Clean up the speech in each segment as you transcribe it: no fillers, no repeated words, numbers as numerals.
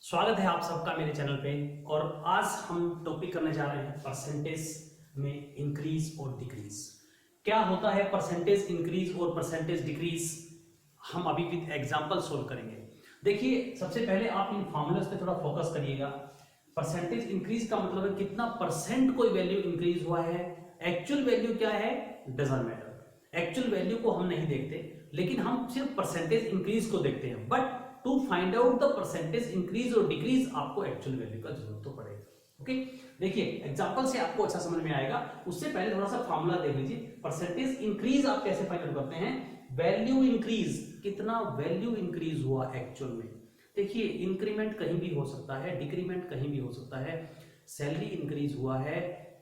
स्वागत है आप सबका मेरे चैनल पे। और आज हम टॉपिक करने जा रहे हैं परसेंटेज में इंक्रीज और डिक्रीज। क्या होता है परसेंटेज इंक्रीज और परसेंटेज डिक्रीज, हम अभी विद एग्जांपल सोल्व करेंगे। देखिए, सबसे पहले आप इन फॉर्मूलाज पे थोड़ा फोकस करिएगा। परसेंटेज इंक्रीज का मतलब है कितना परसेंट कोई वैल्यू इंक्रीज हुआ है। एक्चुअल वैल्यू क्या है डजंट मैटर, एक्चुअल वैल्यू को हम नहीं देखते, लेकिन हम सिर्फ परसेंटेज इंक्रीज को देखते हैं। But to find out the percentage increase और डिक्रीज आपको एक्चुअल वैल्यू का जरूरत तो पड़ेगा। ओके, देखिए एग्जांपल से आपको अच्छा समझ में आएगा। उससे पहले थोड़ा सा फॉर्मूला देख लीजिए। परसेंटेज इंक्रीज आप कैसे फाइंड आउट करते हैं? वैल्यू इंक्रीज, कितना वैल्यू इंक्रीज हुआ एक्चुअल में। देखिए, इंक्रीमेंट कहीं भी हो सकता है, डिक्रीमेंट कहीं भी हो सकता है। सैलरी इंक्रीज हुआ है,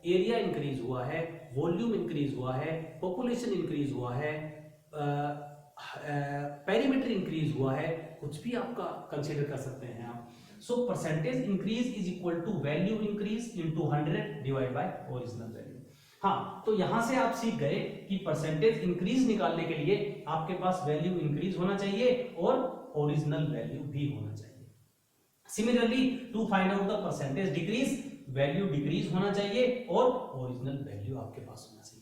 एरिया इंक्रीज हुआ है, वॉल्यूम इंक्रीज हुआ है, पॉपुलेशन इंक्रीज हुआ है, पेरीमीटर इंक्रीज हुआ है, कुछ भी आपका कंसीडर कर सकते हैं आप। So percentage increase is equal to value increase into 100 divide by original value. हाँ, तो यहां से आप सीख गए कि परसेंटेज इंक्रीज निकालने के लिए आपके पास वैल्यू इंक्रीज होना चाहिए और ओरिजिनल वैल्यू भी होना चाहिए। Similarly to find out the percentage decrease, value decrease होना चाहिए और ओरिजिनल वैल्यू आपके पास होना चाहिए।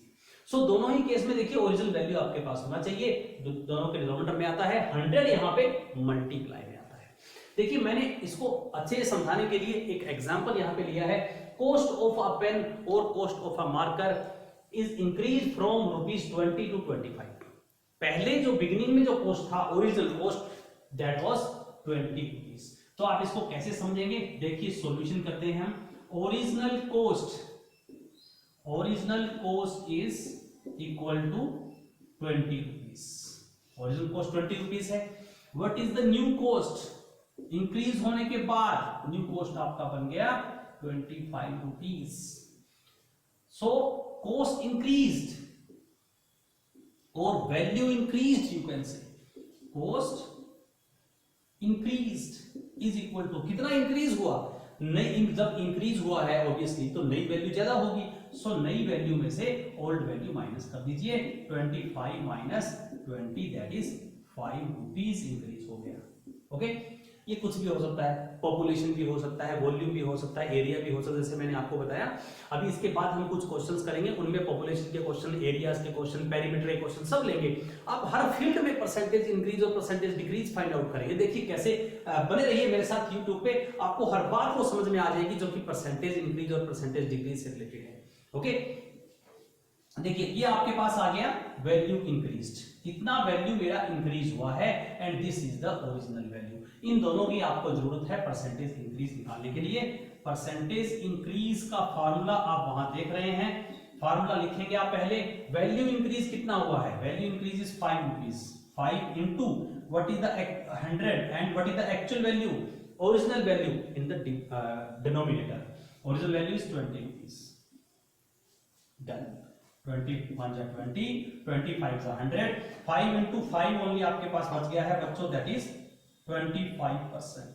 सो दोनों ही केस में देखिए ओरिजिनल वैल्यू आपके पास होना चाहिए। दोनों के डिनोमिनेटर में आता है 100, यहां पे मल्टीप्लाई में आता है। देखिए, मैंने इसको अच्छे से समझाने के लिए एक एग्जांपल यहां पे लिया है। कॉस्ट ऑफ अ पेन और cost of a marker is increase from ₹20 to 25। पहले जो बिगिनिंग में जो कॉस्ट था, ओरिजिनल कॉस्ट, दैट वाज ₹20। तो आप इसको कैसे समझेंगे? देखिए, सॉल्यूशन करते हैं हम। Original cost is equal to ₹20। Original cost ₹20 है। What is the new cost? Increase होने के बाद न्यू कॉस्ट आपका बन गया ₹25। सो कॉस्ट इंक्रीज्ड और value increased, you can say cost increased is equal to कितना इंक्रीज हुआ? नई, जब इंक्रीज हुआ है ऑब्वियसली तो नई वैल्यू ज्यादा होगी। सो नई वैल्यू में से ओल्ड वैल्यू माइनस कर दीजिए। 25 माइनस 20 दैट इज ₹5 इंक्रीज हो गया। ओके, ये कुछ भी हो सकता है, पॉपुलेशन भी हो सकता है, वॉल्यूम भी हो सकता है, एरिया भी हो सकता है, जैसे मैंने आपको बताया। अभी इसके बाद हम कुछ क्वेश्चंस करेंगे, उनमें पॉपुलेशन के क्वेश्चन, एरियाज के क्वेश्चन, पेरीमीटर के क्वेश्चन सब लेंगे। आप हर फील्ड में परसेंटेज इंक्रीज और परसेंटेज डिक्रीज फाइंड आउट करेंगे। देखिए कैसे, बने रहिए मेरे साथ यूट्यूब पे, आपको हर बात वो समझ में आ जाएगी जो कि परसेंटेज इंक्रीज और परसेंटेज डिक्रीज से रिलेटेड है। ओके, देखिए ये आपके पास आ गया वैल्यू इंक्रीज्ड, कितना वैल्यू मेरा इंक्रीज हुआ है, and this is the original value. इन दोनों की आपको जरूरत है परसेंटेज इंक्रीज निकालने के लिए। परसेंटेज इंक्रीज का फार्मूला आप वहां देख रहे हैं। फार्मूला लिखेंगे आप पहले। वैल्यू इंक्रीज कितना हुआ है? Value increase is ₹5। 5 into what is the 100 and what is the actual value, original value in the denominator. Original value is ₹20। Done. 21 जा 20, 25 जा 100, 5 इंटू 5 ओनली आपके पास बच गया है बच्चों, दैट इज 25%।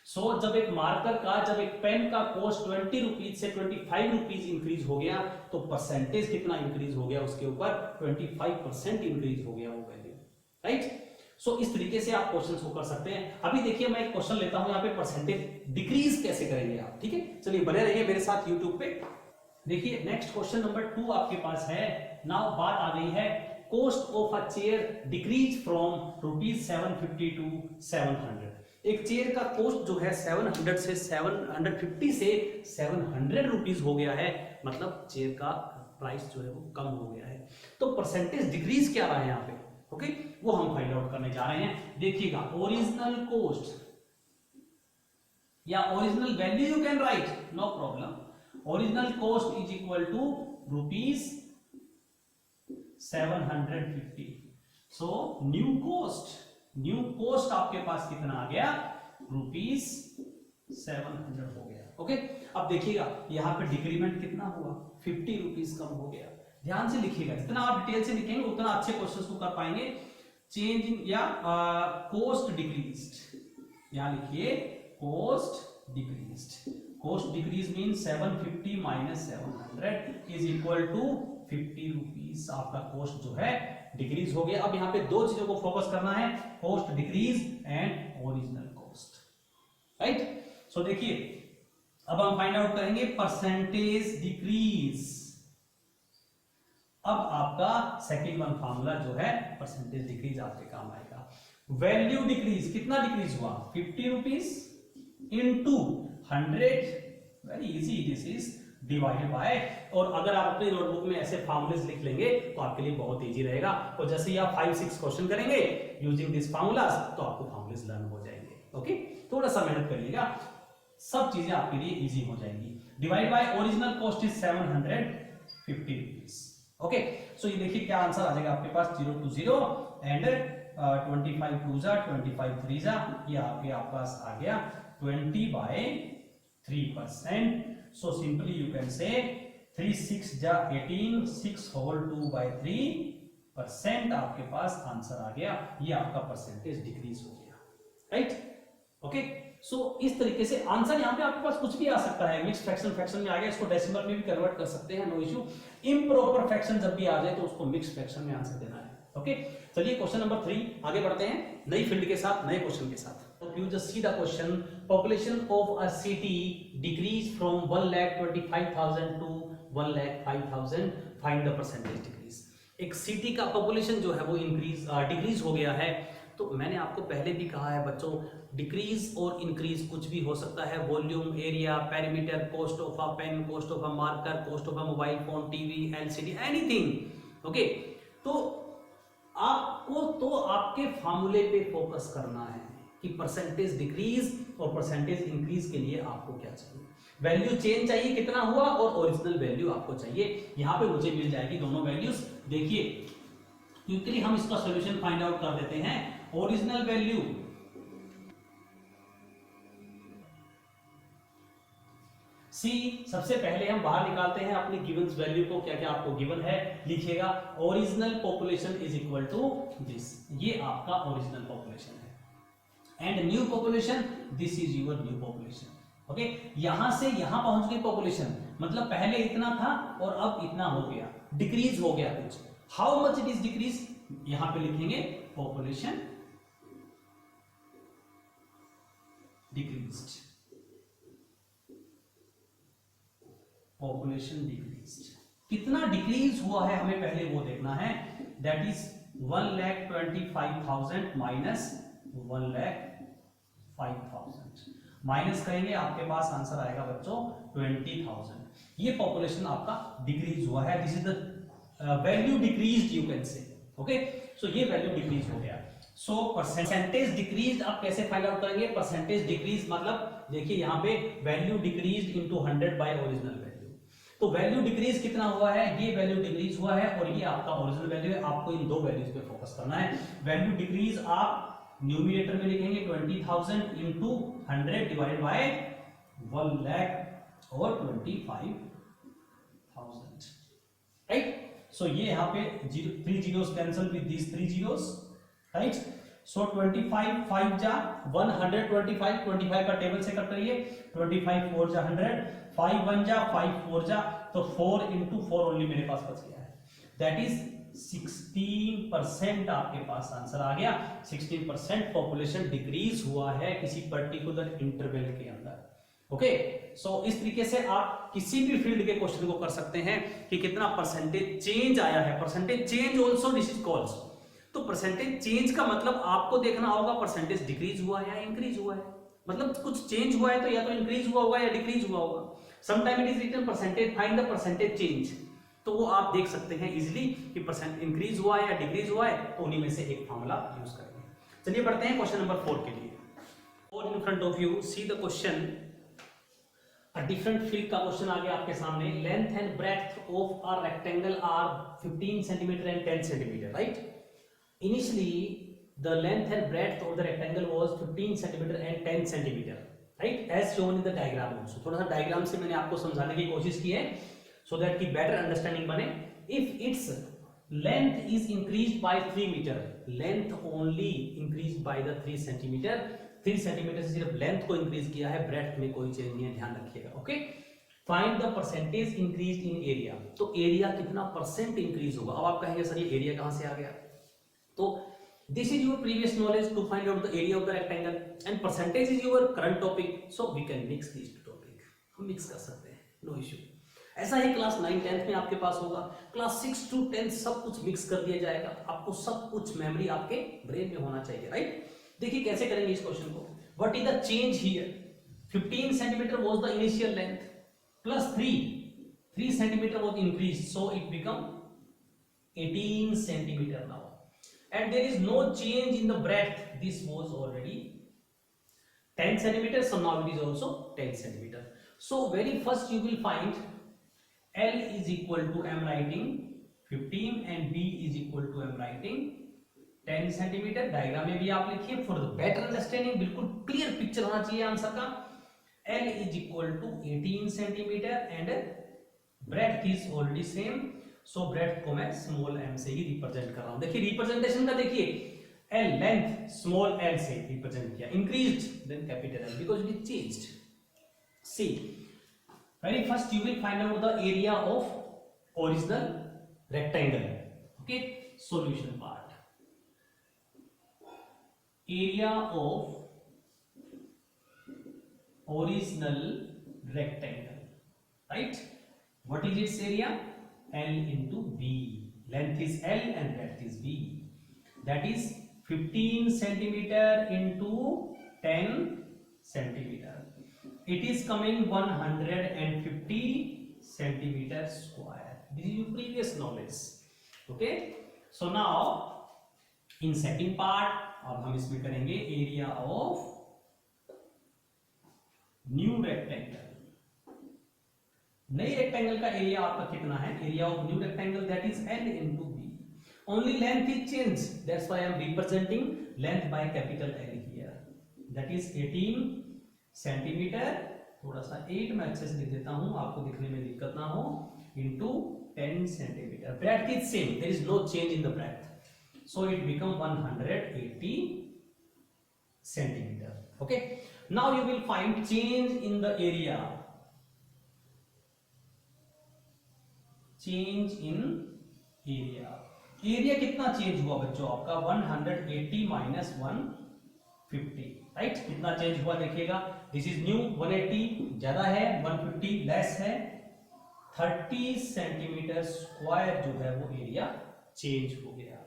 सो जब एक मार्कर का, जब एक पेन का कॉस्ट ₹20 से ₹25 इंक्रीज हो गया, तो परसेंटेज कितना इंक्रीज हो गया उसके ऊपर? 25% इंक्रीज हो गया वो वैल्यू, राइट। सो इस तरीके से आप क्वेश्चन को कर सकते हैं। अभी देखिए मैं एक क्वेश्चन लेता हूं, यहाँ पे परसेंटेज डिक्रीज कैसे करेंगे आप, ठीक है। चलिए बने रहिए मेरे साथ यूट्यूब पे। देखिए नेक्स्ट क्वेश्चन नंबर 2 आपके पास है। नाउ बात आ गई है cost of a chair decrease from ₹750 to 700। एक चेयर का कॉस्ट जो है 700 से 750 से 700 रुपीज हो गया है, मतलब चेयर का प्राइस जो है वो कम हो गया है। तो परसेंटेज डिक्रीज क्या रहा है यहाँ पे? ओके, वो हम फाइंड आउट करने जा रहे हैं। देखिएगा, ओरिजिनल कॉस्ट या original value you can write, no problem. Original cost is equal to ₹750। So new cost आपके पास कितना आ गया? ₹700 हो गया। ओके, अब देखिएगा यहाँ पे डिक्रीमेंट कितना हुआ? ₹50 कम हो गया। ध्यान से लिखिएगा, जितना आप डिटेल से लिखेंगे उतना अच्छे क्वेश्चंस को कर पाएंगे। चेंज इन या कॉस्ट डिक्रीज्ड, यहां लिखिए cost decreased. Cost decrease mean 750 minus 700 is equal to ₹50। आपका कॉस्ट जो है डिक्रीज हो गया। अब यहाँ पे दो चीजों को फोकस करना है, cost decrease and original cost, right. So देखिए अब हम फाइंड आउट करेंगे परसेंटेज डिक्रीज। अब आपका सेकंड वन फार्मूला जो है परसेंटेज डिक्रीज आपके काम आएगा। वैल्यू डिक्रीज, कितना डिक्रीज हुआ 50 rupees into 100, very easy, this is divided by, और अगर आप अपने नोटबुक में ऐसे फार्मूलेस लिख लेंगे तो आपके लिए बहुत इजी रहेगा। और जैसे ही आप 5-6 क्वेश्चन करेंगे यूजिंग दिस फार्मूलास तो आपको फार्मूलेस लर्न हो जाएंगे। ओके, थोड़ा सा मेहनत करिएगा, सब चीजें आपके लिए इजी हो जाएंगी। Divide by original cost is 750 rupees. Okay, so ये देखिए क्या आंसर आ जाएगा आपके पास 0 to 0 एंड 25 2 जा 25 3 जा, ये आपके पास आ गया 20/3%। So simply you can say 3 6 जा 18, 6 whole 2/3% आपके पास आंसर आ गया। ये आपका परसेंटेज डिक्रीज हो गया, राइट। ओके, सो इस तरीके से आंसर यहाँ पे आपके पास कुछ भी आ सकता है। मिक्स फ्रैक्शन फ्रैक्शन में आ गया, इसको डेसिमल में भी कन्वर्ट कर सकते हैं, नो इशू। इम्प्रॉपर फ्रैक्शन जब भी आ जाए तो उसको मिक्स फ्रैक्शन में आंसर देना है। ओके, चलिए क्वेश्चन नंबर 3 आगे बढ़ते हैं नई फील्ड के साथ, नए क्वेश्चन के साथ। You just see the question. Population of a city decreased from 1,25,000 to 1,05,000. Find the percentage decrease. एक सिटी का पॉपुलेशन जो है वो डिक्रीज हो गया है। तो मैंने आपको पहले भी कहा है बच्चों, डिक्रीज और इंक्रीज कुछ भी हो सकता है। Volume, area, perimeter, cost of a pen, cost of a marker, cost of a mobile phone, TV, LCD, anything. Okay, तो आपको तो आपके फार्मूले पे फोकस करना है कि परसेंटेज डिक्रीज और परसेंटेज इंक्रीज के लिए आपको क्या चाहिए, वैल्यू चेंज चाहिए कितना हुआ, और ओरिजिनल वैल्यू आपको चाहिए। यहां पे मुझे मिल जाएगी दोनों वैल्यूज। देखिए क्विकली हम इसका सॉल्यूशन फाइंड आउट कर देते हैं। ओरिजिनल वैल्यू सी, सबसे पहले हम बाहर निकालते हैं अपनी गिवन वैल्यू को, क्या क्या आपको गिवन है लिखिएगा। Original population is equal to this, ये आपका ओरिजिनल पॉपुलेशन है, and new population this is your new population. Okay, यहां से यहां पहुंच गई पॉपुलेशन, मतलब पहले इतना था और अब इतना हो गया, डिक्रीज हो गया कुछ। How much it is decrease, यहां पे लिखेंगे पॉपुलेशन डिक्रीज्ड, पॉपुलेशन डिक्रीज्ड, कितना डिक्रीज हुआ है हमें पहले वो देखना है। दैट इज 1,25,000 माइनस 1,05,000 माइनस करेंगे, आपके पास आंसर आएगा बच्चों 20,000। ये पॉपुलेशन आपका डिक्रीज हुआ है, this is the value decreased you can say. Okay, so ये वैल्यू डिक्रीज हो गया। सो परसेंटेज डिक्रीज्ड आप कैसे फाइंड आउट करेंगे? परसेंटेज डिक्रीज मतलब देखिए यहां पे value decreased into 100 by original value. तो वैल्यू डिक्रीज कितना हुआ है, ये वैल्यू डिक्रीज हुआ है और ये आपका ओरिजिनल वैल्यू है। आपको इन दो वैल्यूज पे फोकस करना है। वैल्यू डिक्रीज आप न्यूमरेटर में लिखेंगे 20,000 इंटू 100 डिवाइडेड बाय 1 लाख और 25,000, राइट। सो ये यहाँ पे 3 zeros cancel with this 3 zeros, right. So 25 5 जा 125, 25 का टेबल से कट करिए, 25 4 जा 100, 5 1 जा 5 4 जा, तो 4 इंटू 4 ओनली मेरे पास बच गया है, दैट इज 16% आपके पास आंसर आ गया। 16% पॉपुलेशन डिक्रीज हुआ है किसी पर्टिकुलर इंटरवल के अंदर। ओके, सो इस तरीके से आप किसी भी फील्ड के क्वेश्चन को कर सकते हैं कि कितना परसेंटेज चेंज आया है। Percentage change also this is called. तो परसेंटेज चेंज का मतलब आपको देखना होगा परसेंटेज डिक्रीज हुआ है या इंक्रीज हुआ है, मतलब कुछ चेंज हुआ है तो या तो इंक्रीज हुआ होगा या डिक्रीज हुआ होगा। Sometime it is written percentage, find the percentage change, तो वो आप देख सकते हैं इजीली कि परसेंट इंक्रीज हुआ है या डिक्रीज हुआ है, तो उन्हीं में से एक फॉर्मूला यूज करेंगे। चलिए बढ़ते हैं क्वेश्चन नंबर 4 के लिए। और in front of you see the question, a different field का क्वेश्चन आ गया आपके सामने। Length and breadth of a rectangle are 15 centimetre and 10 centimetre, right. Initially the length and breadth of the rectangle was 15 centimetre and 10 centimetre, right, as shown in the diagram also. थोड़ा सा diagram से मैंने आपको समझाने की कोशिश की है so that की better understanding बने। if its length is increased by 3 meter, length only increased by the 3 centimeter, 3 centimetre से सिर्फ लेंथ को इंक्रीज किया है, ब्रेड्थ में कोई चेंज नहीं है, ध्यान रखिएगा। Okay, find the percentage increase in area, तो एरिया कितना परसेंट इंक्रीज होगा। अब आप कहेंगे सर ये एरिया कहां से आ गया, तो This is your previous knowledge to find out the area of the rectangle and percentage is your current topic, so we can mix these two topic. हम mix कर सकते हैं, no issue. ऐसा ही क्लास 9 10th में आपके पास होगा, class 6 to 10 सब कुछ मिक्स कर दिया जाएगा, आपको सब कुछ मेमोरी आपके ब्रेन में होना चाहिए, राइट? देखिए कैसे करेंगे इस क्वेश्चन को. What is the change here? 15 centimetre was the initial length plus 3 centimetre was increase, so it become 18 centimeter now, and there is no change in the breadth. This was already 10 centimeter, so now it is also 10 centimeter. So very first you will find L is equal to, I am writing 15 and B is equal to, I am writing 10 centimeter. Diagram में भी आप लिखिए for the better understanding, बिल्कुल clear picture होना चाहिए answer का. L is equal to 18 centimeter and breadth is already same, so breadth को मैं स्मॉल m से ही रिप्रेजेंट कर रहा हूं. देखिए रिप्रेजेंटेशन का देखिए, L लेंथ स्मॉल l से रिप्रेजेंट किया, increased then capital L because it is changed. See very first you will find out the area of original rectangle. Okay, solution part. Area of original rectangle, right? What is its area? L into B. Length is L and breadth is B. That is 15 centimeter into 10 centimeter. It is coming 150 centimeter square. This is your previous knowledge. Okay. So now in second part, अब हम इसमें करेंगे area of new rectangle. नई rectangle का area आपका कितना है? Area of new rectangle that is L into B. Only length is change, that's why I am representing length by capital L here. That is 18 centimetre, थोड़ा सा 8 मैं अच्छे से लिख देता हूं आपको दिखने में दिक्कत ना हो, into 10 centimetre. Breadth is same, there is no change in the breadth, so it become 180 centimetre. Okay, now you will find change in the area. Change in area. Area कितना चेंज हुआ बच्चों आपका? 180 माइनस 150, राइट? कितना change हुआ देखिएगा. This is new, 180 ज्यादा है, 150 less है. 30 सेंटीमीटर स्क्वायर जो है वो एरिया चेंज हो गया.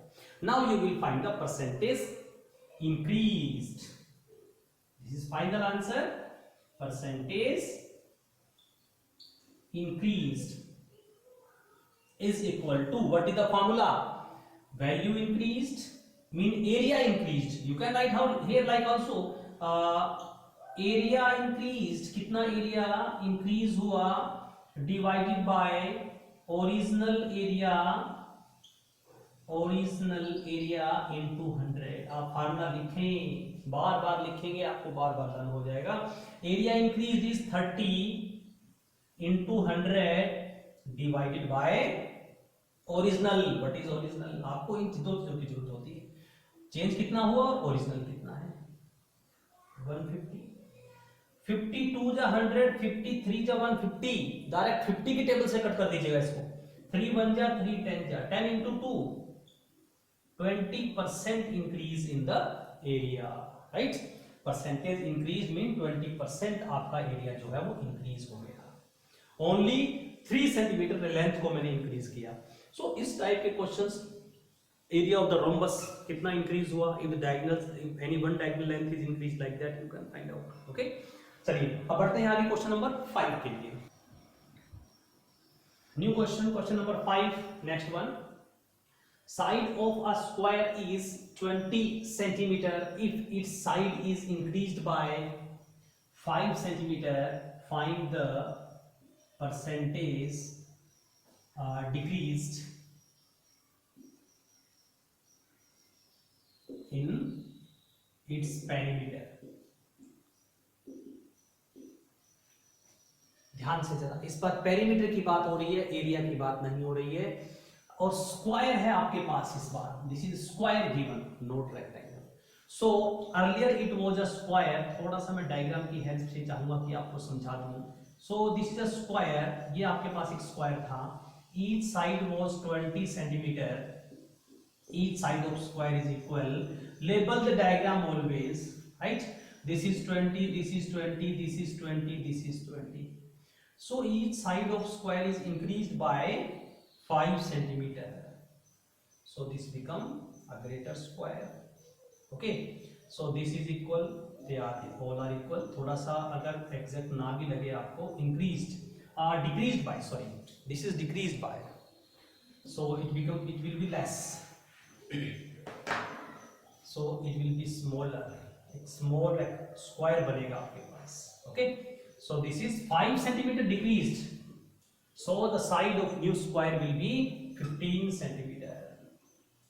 Now you will find the percentage increased. This is final answer. Percentage increased is equal to, what is the formula? Value increased mean area increased. You can write how here like also area increased. कितना area increase हुआ divided by original area into 100. आप formula लिखें, बार बार लिखेंगे, आपको बार बार learn हो जाएगा. area increased is 30 into 100 divided by original. What is original? आपको इन दो चीजों की जरूरत होती है. चेंज कितना हुआ और ओरिजिनल कितना है? 150. 52 जा 100, 53 जा 150. डायरेक्ट 50 की टेबल से कट कर दीजिएगा इसको. 3 1 जा 3 10 जा 10 into 2, 20% increase in the area, right? Percentage increase mean 20% आपका एरिया जो है वो इंक्रीज हो गया. ओनली 3 सेंटीमीटर लेंथ को मैंने इंक्रीज किया. सो इस टाइप के questions, area of the rhombus कितना इंक्रीज हुआ, if diagonal, if any one diagonal length is increase like that, you can find out. Okay, चलिए अब बढ़ते हैं आगे क्वेश्चन नंबर 5 के लिए. New question, question number 5, next one. Side of a square is 20 centimeter. If its side is increased by 5 centimeter, find the percentage decreased in its perimeter. ध्यान से जरा, इस पर पेरीमीटर की बात हो रही है, एरिया की बात नहीं हो रही है. और स्क्वायर है आपके पास इस बार. This is square given, not rectangle. So earlier it was a square. थोड़ा सा मैं डायग्राम की हेल्प से चाहूंगा कि आपको समझा दूं. So this is a square, ये आपके पास एक स्क्वायर था. Each side was 20 centimetre. each side of square is equal. Label the diagram always, right? This is 20, this is 20, this is 20, this is 20. So each side of square is increased by 5 centimeter. So this become a greater square. Okay, so this is equal, they are all are equal. थोड़ा सा अगर exact ना भी लगे आपको, increased decreased by, sorry, this is decreased by, so it will be less, so it will be smaller, एक small square बनेगा आपके पास. Okay, so this is 5 centimeter decreased, so the side of new square will be 15 centimeter,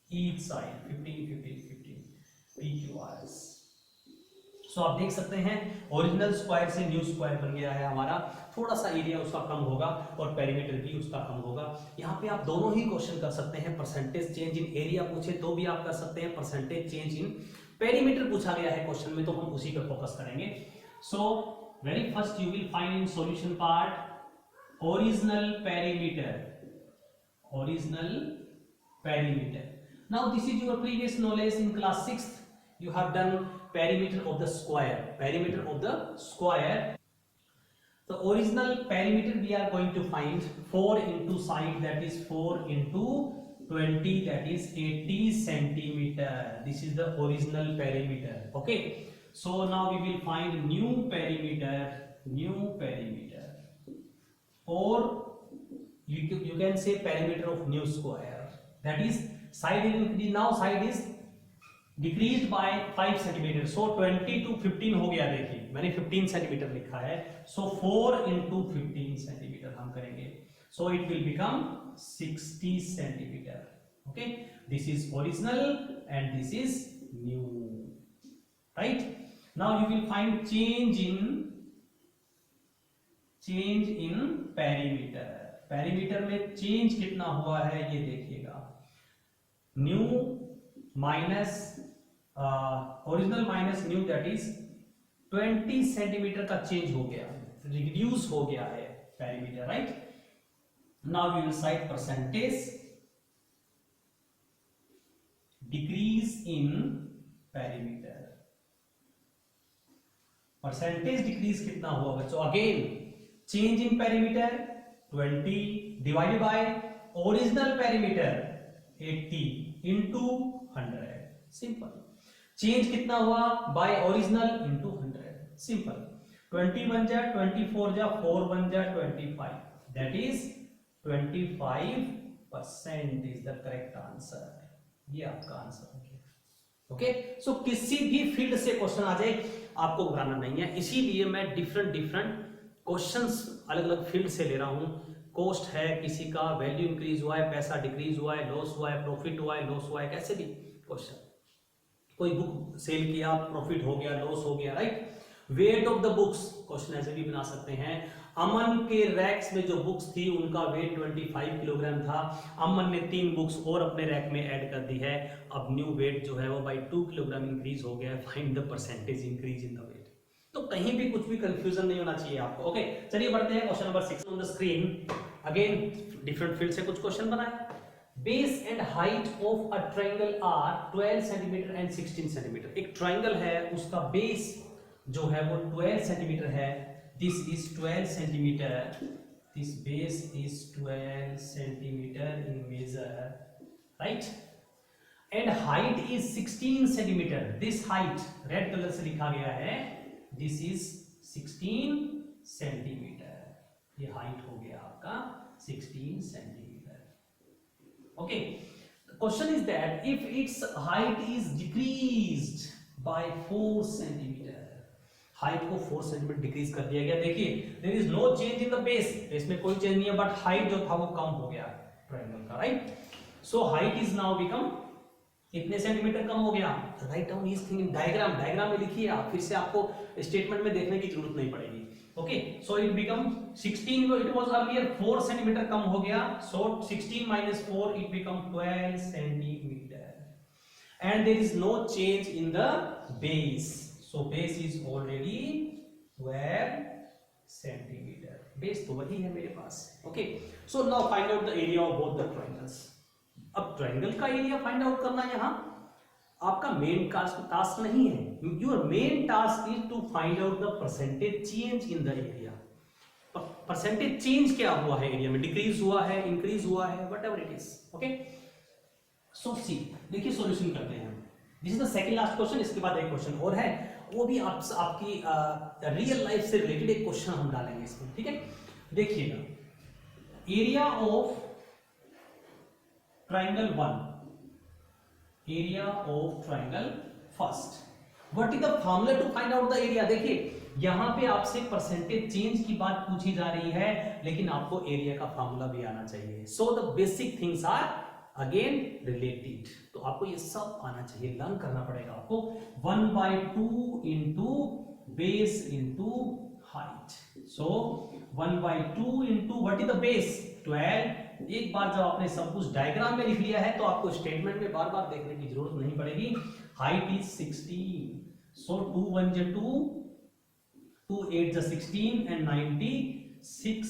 each side 15 15 15 PQRS. सो आप देख सकते हैं original square से new square बन गया है हमारा. थोड़ा सा एरिया उसका कम होगा और पेरीमीटर भी उसका कम होगा. यहाँ पे आप दोनों ही क्वेश्चन कर सकते हैं. परसेंटेज चेंज इन एरिया पूछे तो भी आप कर सकते हैं, परसेंटेज चेंज इन पेरीमीटर पूछा गया है क्वेश्चन में तो हम उसी पर फोकस करेंगे. So very first you will find in solution part original perimeter. Original perimeter. Now this is your previous knowledge in class 6th. You have done perimeter of the square. Perimeter of the square. The original perimeter we are going to find 4 into side, that is 4 into 20, that is 80 centimeter. This is the original perimeter. Okay. So now we will find new perimeter. New perimeter. Or you can say perimeter of new square. That is side is increased, now side is decreased by 5 centimeter. So 20 to 15 हो गया. देखिए मैंने 15 centimetre लिखा है. So 4 into 15 centimetre हम करेंगे. So it will become 60 centimeter. Okay, this is original and this is new. Right? Now you will find change in perimeter. Perimeter में change कितना हुआ है ये देखिएगा. New minus original minus new, that is 20 centimetre का change हो गया, reduce हो गया है perimeter. Right, now we will write percentage decrease in perimeter. Percentage decrease कितना हुआ बच्चों? Again change in perimeter 20 divided by original perimeter 80 into 100. Simple. Change कितना हुआ? Bye original into 100. सिंपल. 20 बन जा 24 जा 4 बन जा 25. That is 25% is the correct answer. ये आपका आंसर हो गया. ओके, सो किसी भी फील्ड से क्वेश्चन आ जाए आपको घबराना नहीं है. इसीलिए मैं डिफरेंट क्वेश्चंस अलग अलग फील्ड से ले रहा हूं. कॉस्ट है किसी का, वैल्यू इंक्रीज हुआ है, पैसा डिक्रीज हुआ है, लॉस हुआ है, प्रॉफिट हुआ है, लॉस हुआ है, कैसे भी क्वेश्चन. कोई बुक सेल किया, प्रॉफिट हो गया, लॉस हो गया. Right, weight of the books question ऐसे भी बना सकते हैं. अमन के रैक्स में जो बुक्स थी उनका वेट 25 किलोग्राम था. अमन ने 3 बुक्स और अपने रैक में ऐड कर दी है. अब न्यू वेट जो है वो बाई 2 किलोग्राम इंक्रीज हो गया है. Find the percentage increase in the weight. तो कहीं भी कुछ भी कंफ्यूजन नहीं होना चाहिए आपको. ओके, चलिए बढ़ते हैं question number 6 on the screen. Again different field से कुछ क्वेश्चन बनाए. Base and height of a triangle are 12 centimetre and 16 centimetre. एक ट्रायंगल है, उसका बेस जो है वो 12 सेंटीमीटर है. This is 12 centimetre. This base is 12 centimetre in measure. Right, and height is 16 centimetre. This height red colour से लिखा गया है. This is 16 centimetre. ये हाइट हो गया आपका 16 centimetre. Okay, question is that if its height is decreased by 4 centimetre. Height को 4 centimetre decrease कर दिया गया. देखिए there is no change in the base. Base में कोई चेंज नहीं है, बट हाइट जो था वो कम हो गया ट्रायंगल का. Right, so height is now become कितने सेंटीमीटर कम हो गया? Write down is thing in diagram. Diagram में लिखिए आप, फिर से आपको स्टेटमेंट में देखने की जरूरत नहीं पड़ेगी. Okay, so it become 16. It was earlier 4 centimetre कम हो गया. सो 16 minus 4 it become 12 centimeter. And there is no change in the base. So base is already 12 centimeter. Base तो वही है मेरे पास. Okay, so now find out the area of both the triangles. अब triangle का area find out करना यहाँ आपका main task नहीं है। Your main task is to find out the percentage change in the area. Percentage change क्या हुआ है एरिया में, डिक्रीज हुआ है, इंक्रीज हुआ है, whatever it is. Okay, so see देखिए सॉल्यूशन करते हैं। This is the second last question. इसके बाद एक क्वेश्चन और है, वो भी आपकी रियल लाइफ से रिलेटेड एक क्वेश्चन हम डालेंगे इसमें, ठीक है। देखिएगा, area of triangle 1, area of triangle first, what is the formula to find out the area. देखिए यहां पे आपसे परसेंटेज चेंज की बात पूछी जा रही है, लेकिन आपको एरिया का फॉर्मूला भी आना चाहिए। So the basic things are again related, तो आपको ये सब आना चाहिए, लर्न करना पड़ेगा आपको। 1/2 into base into height. So 1/2 into what is the base 12। एक बार जब आपने सब कुछ डायग्राम में लिख लिया है तो आपको स्टेटमेंट में बार बार देखने की जरूरत नहीं पड़ेगी। हाइट इज 16, सो 2 1 जा 2, 2 8 जा 16 and 96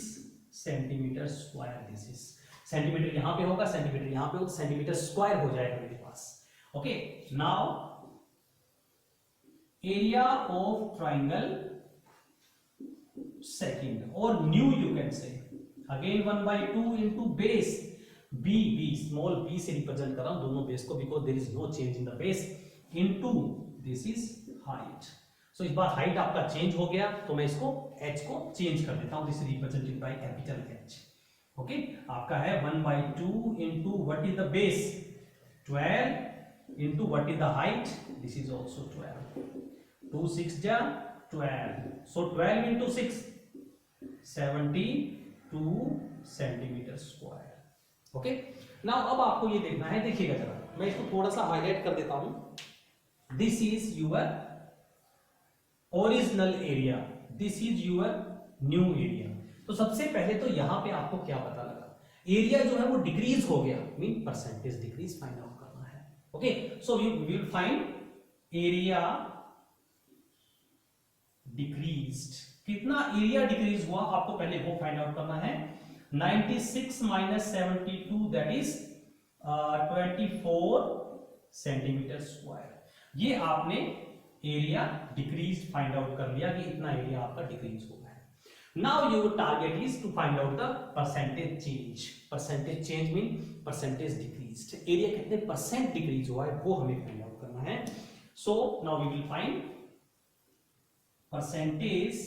centimetre square. This is centimetre यहां पे होगा, सेंटीमीटर यहां पे होगा, सेंटीमीटर स्क्वायर हो जाएगा मेरे पास। Okay, now area of triangle second और new you can say again 1/2 into base B, B small B से रिप्रेजेंट कर रहा हूं दोनों बेस को, because there is no change in the base, into this is height. So इस बार height आपका चेंज हो गया, तो मैं इसको h को चेंज कर देता हूं, this represented by capital H। Okay, आपका है 1/2 into what is the base 12 into what is the height, this is also 12, 2 6 जा 12, सो 12 into 6 72 centimetre square. Okay, now अब आपको ये देखना है, देखिएगा जरा, मैं इसको थोड़ा सा हाईलाइट कर देता हूं। This is your original area, this is your new area. तो सबसे पहले तो यहां पे आपको क्या पता लगा, एरिया जो है वो डिक्रीज हो गया, mean percentage decrease find out करना है। Okay, so we will find area decreased. कितना एरिया डिक्रीज हुआ आपको पहले वो फाइंड आउट करना है। 96 minus 72 that is 24 centimetre square. ये आपने एरिया डिक्रीज फाइंड आउट कर लिया कि इतना एरिया आपका डिक्रीज हो गया है। Now your target is to find out the percentage change. Percentage change mean percentage decrease, area कितने परसेंट डिक्रीज हुआ है वो हमें फाइंड आउट करना है। So now we will find percentage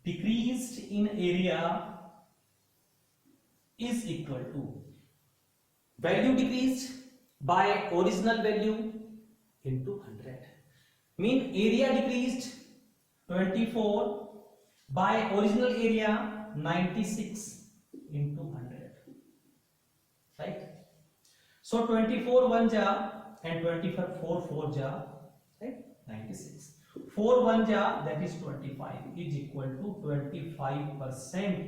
decreased in area is equal to value decreased by original value into 100, mean area decreased 24 by original area 96 into 100, right? So 24 1 ja and 24 4 ja, right? 96, 4 1 ja that is 25 is equal to 25%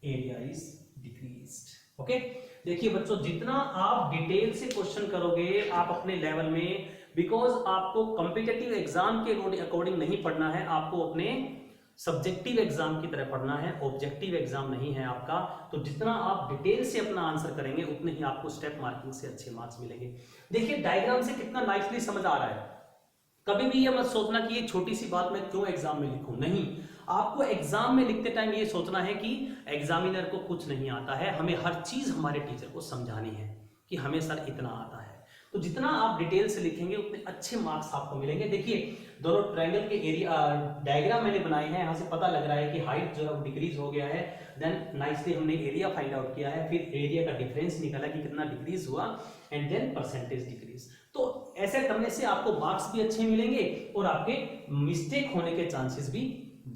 area is decreased। Okay, देखिए बच्चों, जितना आप detail से question करोगे आप अपने level में, because आपको कॉम्पिटिटिव एग्जाम के अकॉर्डिंग नहीं पढ़ना है, आपको अपने सब्जेक्टिव एग्जाम की तरह पढ़ना है, ऑब्जेक्टिव एग्जाम नहीं है आपका। तो जितना आप डिटेल से अपना आंसर करेंगे उतने ही आपको स्टेप मार्किंग से अच्छे मार्क्स मिलेंगे। देखिए डायग्राम से कितना नाइसली समझ आ रहा है। कभी भी ये मत सोचना कि ये छोटी सी बात मैं क्यों एग्जाम में लिखूं, नहीं, आपको एग्जाम में लिखते टाइम ये सोचना है कि एग्जामिनर को कुछ नहीं आता है, हमें हर चीज हमारे टीचर को समझानी है कि हमें सर इतना आता है। तो जितना आप डिटेल से लिखेंगे उतने अच्छे मार्क्स आपको मिलेंगे। देखिए दोनों ट्रायंगल के एरिया डायग्राम मैंने बनाए हैं, यहाँ से पता लग रहा है कि हाइट जो है वो डिक्रीज हो गया है, देन नाइसली हमने एरिया फाइंड आउट किया है, फिर एरिया का डिफरेंस निकाला कि कितना डिक्रीज हुआ, एंड देन परसेंटेज डिक्रीज। तो ऐसे करने से आपको मार्क्स भी अच्छे मिलेंगे और आपके मिस्टेक होने के चांसेस भी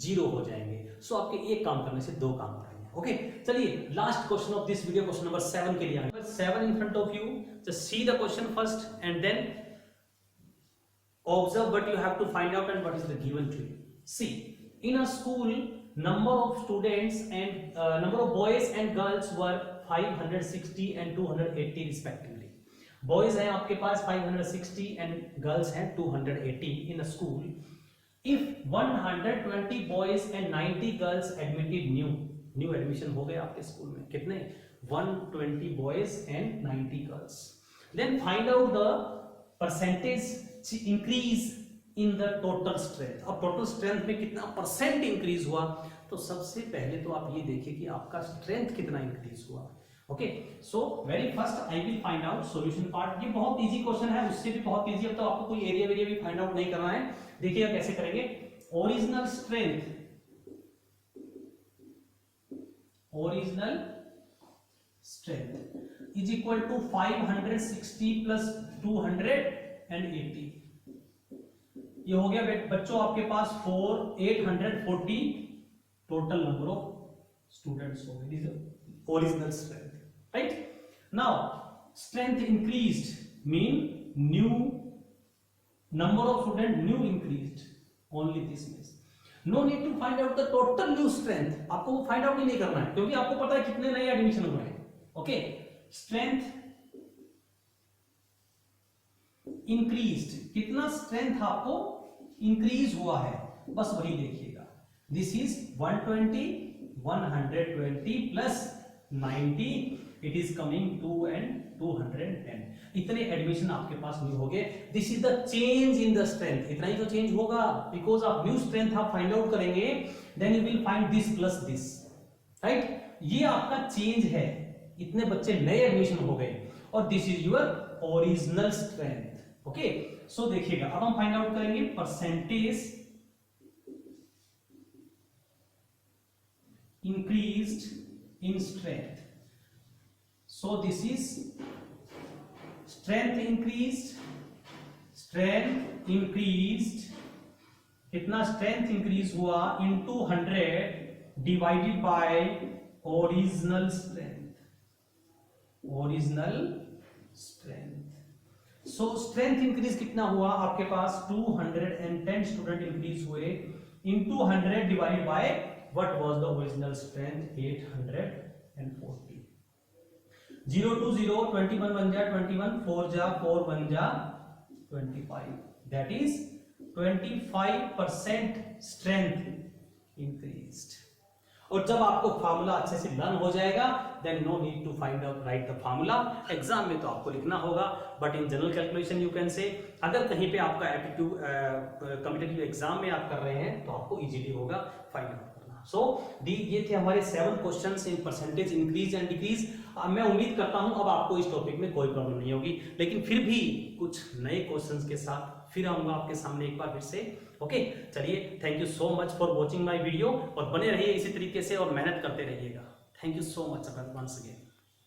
0 हो जाएंगे। सो आपके एक काम करने से 2 काम हो जाएंगे। ओके, चलिए last question of this video, question number 7 के लिए। Number 7 in front of you, just see the question first and then observe what you have to find out and what is the given to you. See, in a school, number of students and number of boys and girls were 560 and 280 respectively. Boys हैं आपके पास 560 and girls हैं 280 in a school. If 120 boys and 90 girls admitted new admission हो गए आपके school में, कितने 120 boys and 90 girls. Then find out the percentage increase in the total strength. अब total strength में कितना परसेंट इंक्रीज हुआ, तो सबसे पहले तो आप ये देखिए कि आपका स्ट्रेंथ कितना इंक्रीज हुआ. Okay, so very first I will find out solution part. ये बहुत इजी क्वेश्चन है, उससे भी बहुत इजी. अब तो आपको कोई एरिया वेरिया भी फाइंड आउट नहीं करना है. देखिएगा कैसे करेंगे. Original strength is equal to 560 plus 280. ये हो गया बच्चों आपके पास 840 टोटल नंबर ऑफ स्टूडेंट्स हो गए. Original strength, right. Now strength increased mean new number of student new increased, only this means. No need to find out the total new strength. आपको वो फाइंड आउट ही नहीं करना है, क्योंकि आपको पता है कितने नए एडमिशन हुए हैं. ओके, स्ट्रेंथ इंक्रीज्ड, कितना स्ट्रेंथ आपको इंक्रीज हुआ है, बस वही देखिएगा. This is 120 120 plus 90, it is coming 2 and 210. इतने एडमिशन आपके पास न्यू हो गए. This is the change in the strength. इतना ही तो चेंज होगा, बिकॉज आप न्यू स्ट्रेंथ आप फाइंड आउट करेंगे, then you will find this plus this, right. ये आपका चेंज है, इतने बच्चे नए एडमिशन हो गए, और this is your original strength. Okay, so देखिएगा अब हम फाइंड आउट करेंगे percentage increased in strength. So this is strength increased, कितना strength increase हुआ into 100 divided by original strength. So strength increase कितना हुआ आपके पास 210 स्टूडेंट इंक्रीज हुए into 100 divided by what was the original strength 840. 0 to 0 21 1 जा 21, 4 जा 4 1 जा 25. That is 25% strength increased. और जब आपको फार्मूला अच्छे से लर्न हो जाएगा, then no need to find out write the formula. Exam में तो आपको लिखना होगा, but in general calculation you can से. अगर कहीं पे आपका एप्टीट्यूड कॉम्पिटिटिव एग्जाम में आप कर रहे हैं तो आपको इजीली होगा फाइंड आउट. सो ये थे हमारे 7 questions in percentage increase and decrease. मैं उम्मीद करता हूं अब आपको इस टॉपिक में कोई प्रॉब्लम नहीं होगी, लेकिन फिर भी कुछ नए क्वेश्चंस के साथ फिर आऊंगा आपके सामने एक बार फिर से. ओके, चलिए, thank you so much for watching my video, और बने रहिए इसी तरीके से और मेहनत करते रहिएगा. Thank you so much once again.